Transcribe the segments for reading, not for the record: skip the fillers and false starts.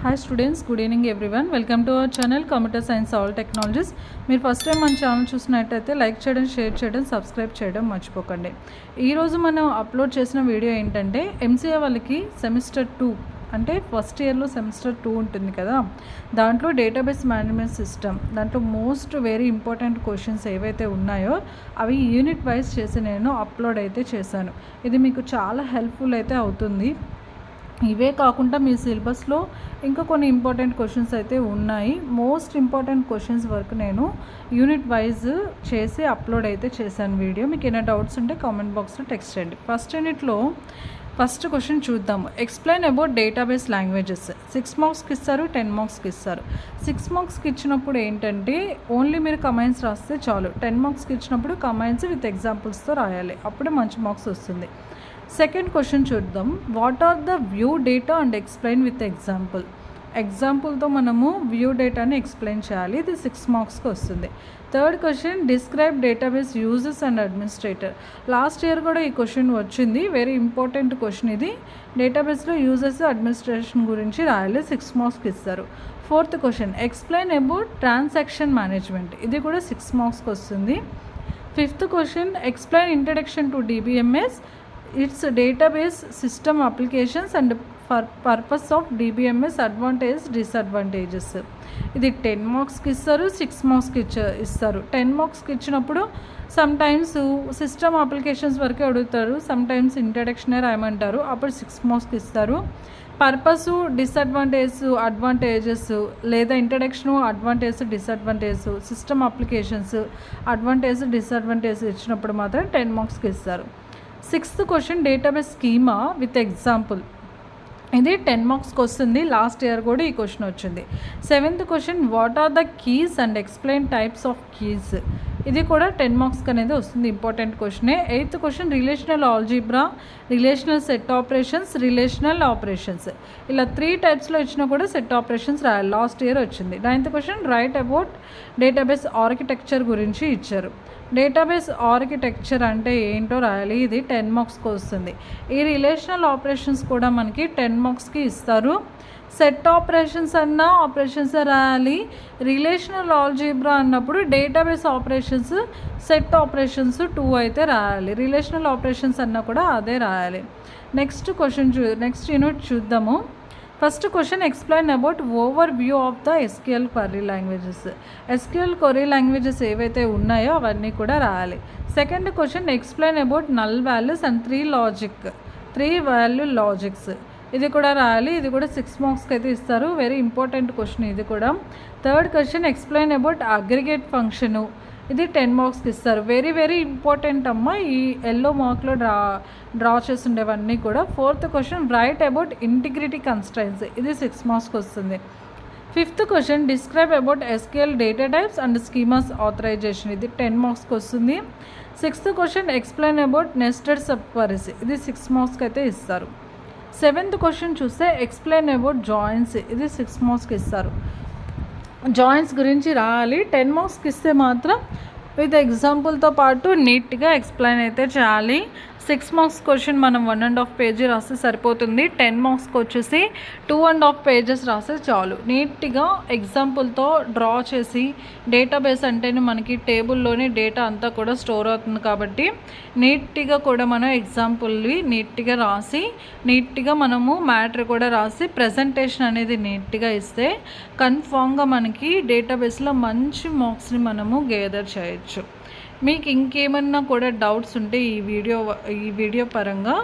Hi students, good evening everyone. Welcome to our channel Computer Science All Technologies. మీరు first time మన channel చూసినట్టయితే like చేయడం, share చేయడం, subscribe చేయడం మర్చిపోకండి. ఈరోజు మనం అప్లోడ్ చేసిన వీడియో ఏంటంటే ఎంసీఏ వాళ్ళకి సెమిస్టర్ 2 అంటే ఫస్ట్ ఇయర్లో సెమిస్టర్ 2 ఉంటుంది కదా, దాంట్లో డేటాబేస్ మేనేజ్మెంట్ సిస్టమ్ దాంట్లో మోస్ట్ వెరీ ఇంపార్టెంట్ క్వశ్చన్స్ ఏవైతే ఉన్నాయో అవి యూనిట్ వైజ్ చేసి నేను అప్లోడ్ అయితే చేశాను. ఇది మీకు చాలా హెల్ప్ఫుల్ అయితే అవుతుంది. ఇవే కాకుండా మీ సిలబస్లో ఇంకా కొన్ని ఇంపార్టెంట్ క్వశ్చన్స్ అయితే ఉన్నాయి. మోస్ట్ ఇంపార్టెంట్ క్వశ్చన్స్ వరకు నేను యూనిట్ వైజ్ చేసి అప్లోడ్ అయితే చేశాను వీడియో. మీకు ఏమైనా డౌట్స్ ఉంటే కామెంట్ బాక్స్లో టెక్స్ట్ చేయండి. ఫస్ట్ యూనిట్లో ఫస్ట్ క్వశ్చన్ చూద్దాము. Explain about database languages. 6 మార్క్స్కి ఇస్తారు, 10 మార్క్స్కి ఇస్తారు. 6 మార్క్స్కి ఇచ్చినప్పుడు ఏంటంటే ఓన్లీ మీరు కమెంట్స్ రాస్తే చాలు. 10 మార్క్స్కి ఇచ్చినప్పుడు కమెంట్స్ విత్ ఎగ్జాంపుల్స్తో రాయాలి, అప్పుడే మంచి మార్క్స్ వస్తుంది. సెకండ్ క్వశ్చన్ చూద్దాం. What are the view data and explain with example. ఎగ్జాంపుల్తో మనము వ్యూ డేటాని ఎక్స్ప్లెయిన్ చేయాలి, ఇది 6 మార్క్స్కి వస్తుంది. Third question describe database uses and administrator. Last year కూడా ఈ క్వశ్చన్ వచ్చింది, వెరీ ఇంపార్టెంట్ క్వశ్చన్ ఇది. డేటాబేస్లో యూజెస్ అడ్మినిస్ట్రేషన్ గురించి రాయాలి, 6 మార్క్స్కి ఇస్తారు. Fourth question explain about transaction management, ఇది కూడా 6 మార్క్స్కి వస్తుంది. Fifth question explain introduction to DBMS, it's database system applications and purpose of DBMS advantage disadvantages. ఇది 10 మార్క్స్కి ఇస్తారు, 6 మార్క్స్కి ఇస్తారు. 10 మార్క్స్కి ఇచ్చినప్పుడు సమ్ టైమ్స్ సిస్టమ్ అప్లికేషన్స్ వరకే అడుగుతారు, సమ్ టైమ్స్ ఇంట్రడక్షనే రాయమంటారు, అప్పుడు 6 మార్క్స్కి ఇస్తారు. పర్పస్, అడ్వాంటేజెస్ లేదా introduction, advantage, disadvantage, system applications, advantage, disadvantage ఇచ్చినప్పుడు మాత్రం 10 మార్క్స్కి ఇస్తారు. Sixth question database schema with example, ఇది 10 మార్క్స్కి వస్తుంది. లాస్ట్ ఇయర్ కూడా ఈ క్వశ్చన్ వచ్చింది. Seventh question what are the keys and explain types of keys, ఇది కూడా 10 మార్క్స్కి అనేది వస్తుంది, ఇంపార్టెంట్ క్వశ్చనే. Eighth question relational algebra, relational set operations, relational operations, ఇలా 3 టైప్స్లో ఇచ్చినా కూడా సెట్ ఆపరేషన్స్ రాయాలి, లాస్ట్ ఇయర్ వచ్చింది. Ninth question write about database architecture గురించి ఇచ్చారు. డేటాబేస్ ఆర్కిటెక్చర్ అంటే ఏంటో రాయాలి, ఇది 10 మార్క్స్కి వస్తుంది. ఈ రిలేషనల్ ఆపరేషన్స్ కూడా మనకి 10 మార్క్స్కి ఇస్తారు. సెట్ ఆపరేషన్స్ అన్నా ఆపరేషన్స్ రాయాలి. రిలేషనల్ ఆల్జీబ్రా అన్నప్పుడు డేటాబేస్ ఆపరేషన్స్, సెట్ ఆపరేషన్స్ 2 అయితే రాయాలి. రిలేషనల్ ఆపరేషన్స్ అన్నా కూడా అదే రాయాలి. నెక్స్ట్ యూనిట్ చూద్దాము. First question explain about over view of the SQL query languages. SQL query languages ఏవైతే ఉన్నాయో అవన్నీ కూడా రాయాలి. Second question explain about null values and 3 value logics, ఇది కూడా రాయాలి, ఇది కూడా 6 మార్క్స్కి అయితే ఇస్తారు, వెరీ ఇంపార్టెంట్ క్వశ్చన్ ఇది కూడా. Third question explain about aggregate function, ఇది 10 మార్క్స్కి ఇస్తారు, వెరీ వెరీ ఇంపార్టెంట్ అమ్మ, ఈ ఎల్లో మార్క్లో డ్రా చేసి ఉండేవన్నీ కూడా. Fourth question write about integrity constraints, ఇది 6 మార్క్స్కి వస్తుంది. Fifth question describe about SQL data types and schemas authorization, ఇది 10 మార్క్స్కి వస్తుంది. Sixth question explain about nested sub queries, ఇది 6 మార్క్స్కి అయితే ఇస్తారు. సెవెంత్ క్వశ్చన్ చూస్తే ఎక్స్ప్లెయిన్ అబౌట్ జాయిన్స్, ఇది 6 మార్క్స్కి ఇస్తారు. జాయిన్స్ గురించి రాయాలి, 10 మార్క్స్కి ఇస్తే మాత్రం విత్ ఎగ్జాంపుల్తో పాటు నీట్గా ఎక్స్ప్లెయిన్ అయితే చేయాలి. 6 మార్క్స్ క్వశ్చన్ మనం 1.5 పేజీ రాస్తే సరిపోతుంది. 10 మార్క్స్కి వచ్చేసి 2.5 పేజెస్ రాస్తే చాలు. నీట్గా ఎగ్జాంపుల్తో డ్రా చేసి, డేటాబేస్ అంటేనే మనకి టేబుల్లోనే డేటా అంతా కూడా స్టోర్ అవుతుంది కాబట్టి నీట్గా కూడా మనం ఎగ్జాంపుల్వి నీట్గా రాసి, నీట్గా మనము మ్యాటర్ కూడా రాసి ప్రజెంటేషన్ అనేది నీట్గా ఇస్తే కన్ఫామ్గా మనకి డేటాబేస్లో మంచి మార్క్స్ని మనము గేదర్ చేయొచ్చు. మీకు ఇంకేమన్నా కూడా డౌట్స్ ఉంటే ఈ వీడియో పరంగా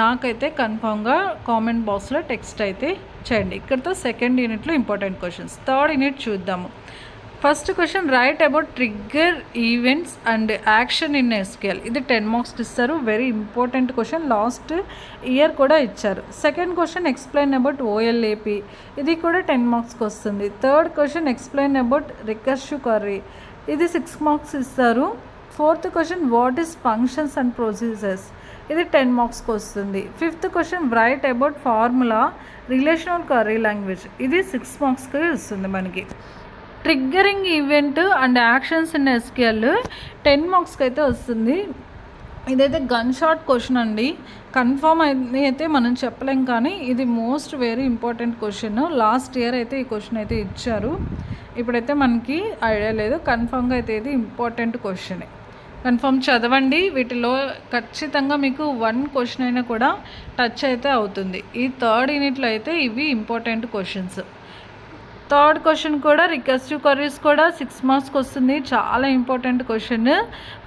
నాకైతే కన్ఫామ్గా కామెంట్ బాక్స్లో టెక్స్ట్ అయితే చేయండి. ఇక్కడితో సెకండ్ యూనిట్లో ఇంపార్టెంట్ క్వశ్చన్స్. థర్డ్ యూనిట్ చూద్దాము. First question write about trigger events and action in SQL, ఇది 10 మార్క్స్కి ఇస్తారు, very important question, last year కూడా ఇచ్చారు. Second question explain about OLAP, ఇది కూడా 10 మార్క్స్కి వస్తుంది. Third question explain about recursive query, ఇది 6 మార్క్స్ ఇస్తారు. Fourth question what is functions and procedures, ఇది 10 మార్క్స్కి వస్తుంది. Fifth question write about formula relational query language, ఇది 6 మార్క్స్కి వస్తుంది మనకి. Triggering event and actions in SQL 10 మార్క్స్కి అయితే వస్తుంది. ఇదైతే గన్ షాట్ క్వశ్చన్ అండి. కన్ఫామ్ అయితే మనం చెప్పలేం, కానీ ఇది most very important question. Last year అయితే ఈ క్వశ్చన్ అయితే ఇచ్చారు. ఇప్పుడైతే మనకి ఐడియా లేదు. కన్ఫామ్గా అయితే ఇది ఇంపార్టెంట్ క్వశ్చనే. కన్ఫామ్ చదవండి. వీటిలో ఖచ్చితంగా మీకు 1 క్వశ్చన్ అయినా కూడా టచ్ అయితే అవుతుంది. ఈ 3rd యూనిట్లో అయితే ఇవి ఇంపార్టెంట్ క్వశ్చన్స్. 3rd క్వశ్చన్ కూడా రికర్సివ్ క్వరీస్ కూడా 6 మార్క్స్కి వస్తుంది. చాలా ఇంపార్టెంట్ క్వశ్చన్.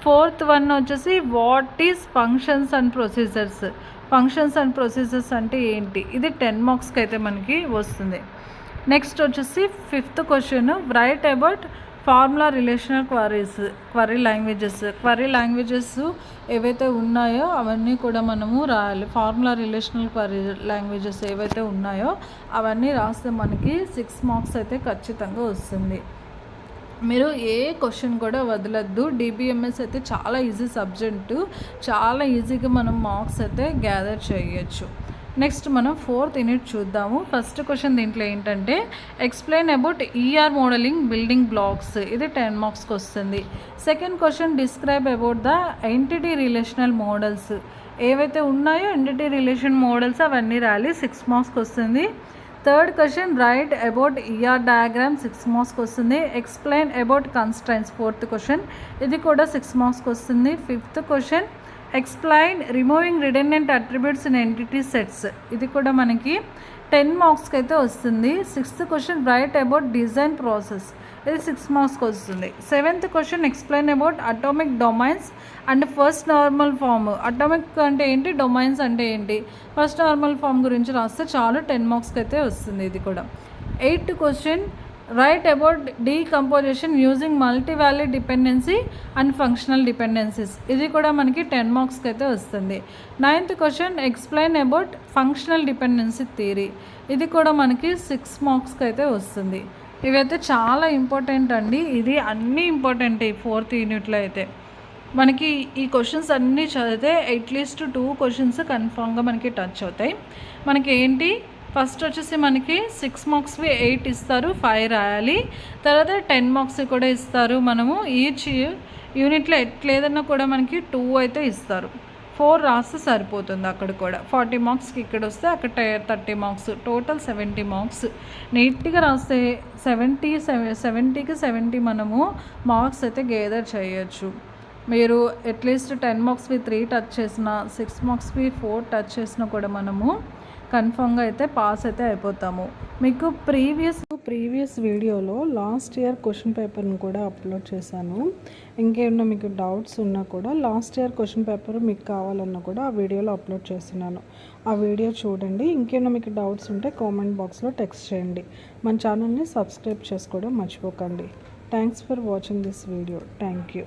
4th వన్ వచ్చేసి what is functions and procedures. Functions and procedures అంటే ఏంటి, ఇది 10 మార్క్స్కి అయితే మనకి వస్తుంది. నెక్స్ట్ వచ్చేసి 5th question write about formula relational query languages ఏవైతే ఉన్నాయో అవన్నీ కూడా మనము రాయాలి. ఫార్ములా రిలేషనల్ క్వరీ లాంగ్వేజెస్ ఏవైతే ఉన్నాయో అవన్నీ రాస్తే మనకి 6 మార్క్స్ అయితే ఖచ్చితంగా వస్తుంది. మీరు ఏ క్వశ్చన్ కూడా వదలద్దు. డిబిఎంఎస్ అయితే చాలా ఈజీ సబ్జెక్టు, చాలా ఈజీగా మనం మార్క్స్ అయితే గ్యాదర్ చేయొచ్చు. నెక్స్ట్ మనం 4th యూనిట్ చూద్దాము. ఫస్ట్ క్వశ్చన్ దీంట్లో ఏంటంటే explain about ER modelling building blocks, ఇది 10 మార్క్స్కి వస్తుంది. Second question describe about the entity relational models, ఏవైతే ఉన్నాయో ఎంటిటీ రిలేషన్ మోడల్స్ అవన్నీ రాయాలి, 6 మార్క్స్కి వస్తుంది. Third question write about ER diagram, 6 మార్క్స్కి వస్తుంది. Explain about constraints, 4th question, ఇది కూడా 6 మార్క్స్కి వస్తుంది. 5th question explain removing redundant attributes in entity sets, ఇది కూడా మనకి 10 మార్క్స్కి అయితే వస్తుంది. 6th question write about design process, ఇది 6 మార్క్స్కి వస్తుంది. 7th question explain about atomic domains and first normal form. Atomic అంటే ఏంటి, డొమైన్స్ అంటే ఏంటి, ఫస్ట్ నార్మల్ ఫామ్ గురించి రాస్తే చాలు, 10 మార్క్స్కి అయితే వస్తుంది ఇది కూడా. 8th question write about decomposition using multivalue dependency and functional dependencies, ఇది కూడా మనకి 10 మార్క్స్కి అయితే వస్తుంది. 9th question explain about functional dependency theory, ఇది కూడా మనకి 6 మార్క్స్కి అయితే వస్తుంది. ఇవైతే చాలా ఇంపార్టెంట్ అండి. ఇది అన్నీ ఇంపార్టెంట్. ఈ 4th యూనిట్లో అయితే మనకి ఈ క్వశ్చన్స్ అన్నీ చదివితే అట్లీస్ట్ 2 క్వశ్చన్స్ కన్ఫామ్గా మనకి టచ్ అవుతాయి. మనకి ఏంటి, ఫస్ట్ వచ్చేసి మనకి 6 మార్క్స్వి 8 ఇస్తారు, 5 రాయాలి. తర్వాత 10 మార్క్స్ కూడా ఇస్తారు. మనము ఈచ్ యూనిట్లో ఎట్లేదన్నా కూడా మనకి 2 అయితే ఇస్తారు. 4 రాస్తే సరిపోతుంది. అక్కడ కూడా 40 మార్క్స్కి ఇక్కడ వస్తే అక్కడ 30 మార్క్స్, టోటల్ 70 మార్క్స్. నీట్గా రాస్తే 70కి 70 మనము మార్క్స్ అయితే గేదర్ చేయొచ్చు. మీరు అట్లీస్ట్ 10 మార్క్స్వి 3 టచ్ చేసిన, 6 మార్క్స్వి 4 టచ్ చేసినా కూడా మనము కన్ఫామ్గా అయితే పాస్ అయితే అయిపోతాము. మీకు ప్రీవియస్ వీడియోలో లాస్ట్ ఇయర్ క్వశ్చన్ పేపర్ని కూడా అప్లోడ్ చేశాను. ఇంకేమన్నా మీకు డౌట్స్ ఉన్నా కూడా లాస్ట్ ఇయర్ క్వశ్చన్ పేపర్ మీకు కావాలన్నా కూడా ఆ వీడియోలో అప్లోడ్ చేస్తున్నాను. ఆ వీడియో చూడండి. ఇంకేమన్నా మీకు డౌట్స్ ఉంటే కామెంట్ బాక్స్లో టెక్స్ట్ చేయండి. మన ఛానల్ని సబ్స్క్రైబ్ చేసుకోవడం మర్చిపోకండి. Thanks for watching this video. Thank you.